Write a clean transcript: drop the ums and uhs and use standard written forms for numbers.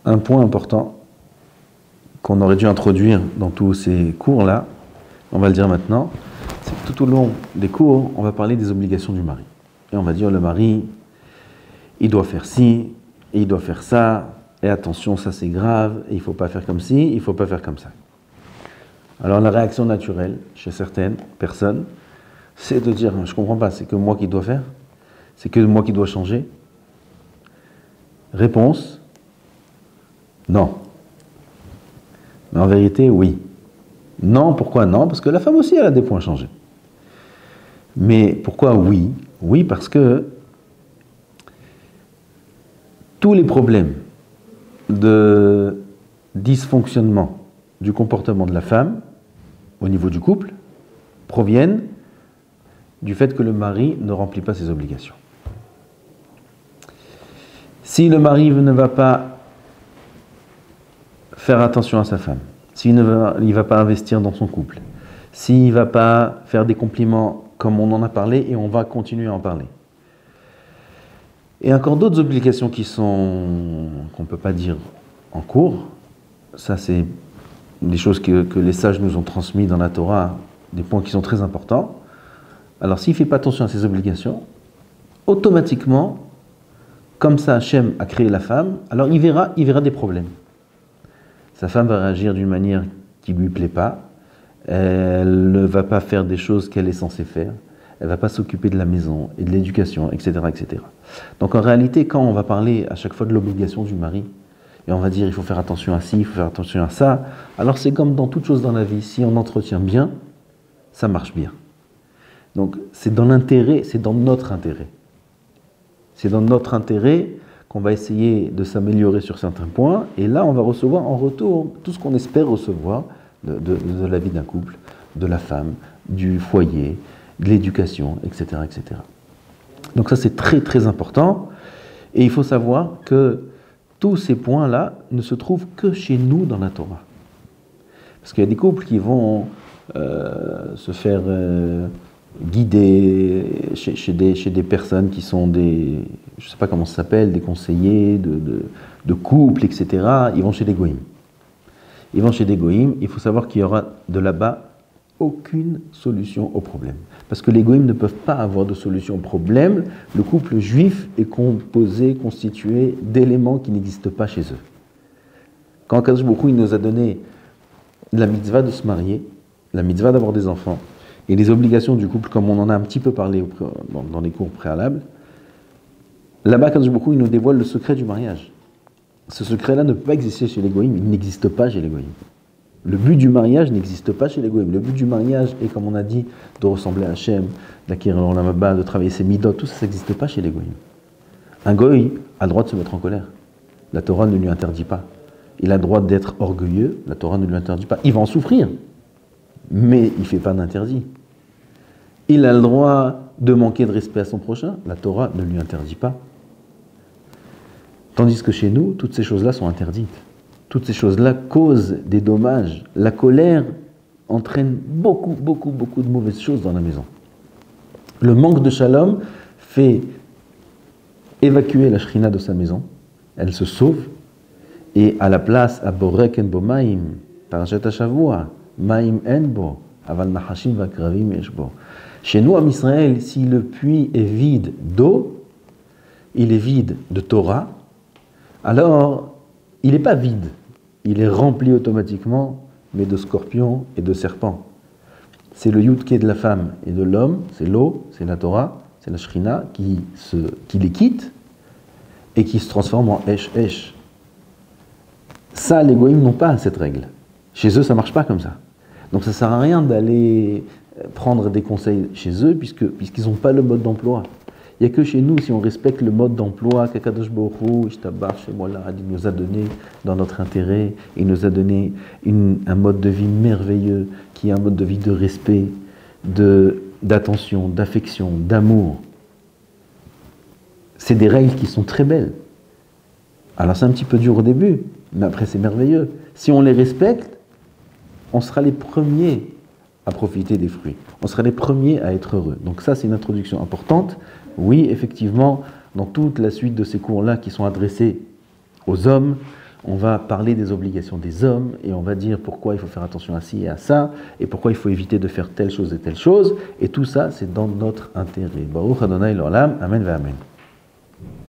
un point important qu'on aurait dû introduire dans tous ces cours-là, on va le dire maintenant, c'est que tout au long des cours, on va parler des obligations du mari. Et on va dire le mari, il doit faire ci, et il doit faire ça, et attention, ça c'est grave, et il ne faut pas faire comme ci, il ne faut pas faire comme ça. Alors la réaction naturelle chez certaines personnes, c'est de dire, je ne comprends pas, c'est que moi qui dois faire, c'est que moi qui dois changer. Réponse, non. Mais en vérité, oui. Non, pourquoi non? Parce que la femme aussi, elle a des points à changer. Mais pourquoi oui? Oui, parce que tous les problèmes de dysfonctionnement du comportement de la femme au niveau du couple proviennent du fait que le mari ne remplit pas ses obligations. Si le mari ne va pas faire attention à sa femme, s'il ne va pas investir dans son couple, s'il ne va pas faire des compliments comme on en a parlé et on va continuer à en parler, et encore d'autres obligations qu'on ne peut pas dire en cours, ça c'est des choses que les sages nous ont transmises dans la Torah, des points qui sont très importants. Alors s'il ne fait pas attention à ses obligations, automatiquement, comme ça Hachem a créé la femme, alors il verra des problèmes. Sa femme va réagir d'une manière qui ne lui plaît pas, elle ne va pas faire des choses qu'elle est censée faire, elle ne va pas s'occuper de la maison et de l'éducation, etc., etc. Donc en réalité, quand on va parler à chaque fois de l'obligation du mari, et on va dire il faut faire attention à ci, il faut faire attention à ça, alors c'est comme dans toute chose dans la vie, si on entretient bien, ça marche bien. Donc c'est dans l'intérêt, c'est dans notre intérêt. C'est dans notre intérêt qu'on va essayer de s'améliorer sur certains points, et là on va recevoir en retour tout ce qu'on espère recevoir de la vie d'un couple, de la femme, du foyer, de l'éducation, etc., etc. Donc ça c'est très très important, et il faut savoir que tous ces points-là ne se trouvent que chez nous dans la Torah. Parce qu'il y a des couples qui vont se faire guider chez des personnes qui sont des, je ne sais pas comment ça s'appelle, des conseillers de couple, etc. Ils vont chez des goïms. Ils vont chez des goïms, il faut savoir qu'il y aura de là-bas aucune solution au problème. Parce que les goïms ne peuvent pas avoir de solution au problème. Le couple juif est constitué d'éléments qui n'existent pas chez eux. Quand Akadosh Baruch Hu, il nous a donné la mitzvah de se marier, la mitzvah d'avoir des enfants, et les obligations du couple, comme on en a un petit peu parlé dans les cours préalables, là-bas, Akadosh Baruch Hu, il nous dévoile le secret du mariage. Ce secret-là ne peut pas exister chez les goïms, il n'existe pas chez les goïms. Le but du mariage n'existe pas chez les goïms. Le but du mariage est, comme on a dit, de ressembler à Hachem, d'acquérir l'olam haba, de travailler ses midot, tout ça, ça n'existe pas chez les goïms. Un goï a le droit de se mettre en colère. La Torah ne lui interdit pas. Il a le droit d'être orgueilleux, la Torah ne lui interdit pas. Il va en souffrir, mais il ne fait pas d'interdit. Il a le droit de manquer de respect à son prochain, la Torah ne lui interdit pas. Tandis que chez nous, toutes ces choses-là sont interdites. Toutes ces choses-là causent des dommages. La colère entraîne beaucoup de mauvaises choses dans la maison. Le manque de shalom fait évacuer la shrina de sa maison. Elle se sauve. Et à la place, à borek en bo maim, parashat hashavua, maim en bo, aval nachashim vakravim yesh bo. Chez nous, en Israël, si le puits est vide d'eau, il est vide de Torah, alors il n'est pas vide, il est rempli automatiquement, mais de scorpions et de serpents. C'est le yudké de la femme et de l'homme, c'est l'eau, c'est la Torah, c'est la shrina qui les quitte et qui se transforme en esh. Ça, les goïms n'ont pas cette règle. Chez eux, ça ne marche pas comme ça. Donc ça ne sert à rien d'aller prendre des conseils chez eux, puisqu'ils n'ont pas le mode d'emploi. Il n'y a que chez nous, si on respecte le mode d'emploi qu'Akadosh Baruch Hu, Ishtabach, Shemolah, il nous a donné dans notre intérêt, il nous a donné un mode de vie merveilleux, qui est un mode de vie de respect, d'attention, d'affection, d'amour. C'est des règles qui sont très belles. Alors c'est un petit peu dur au début, mais après c'est merveilleux. Si on les respecte, on sera les premiers à profiter des fruits. On sera les premiers à être heureux. Donc ça, c'est une introduction importante. Oui, effectivement, dans toute la suite de ces cours-là qui sont adressés aux hommes, on va parler des obligations des hommes, et on va dire pourquoi il faut faire attention à ci et à ça, et pourquoi il faut éviter de faire telle chose et telle chose, et tout ça, c'est dans notre intérêt. Baruch Adonai l'Olam, Amen va Amen.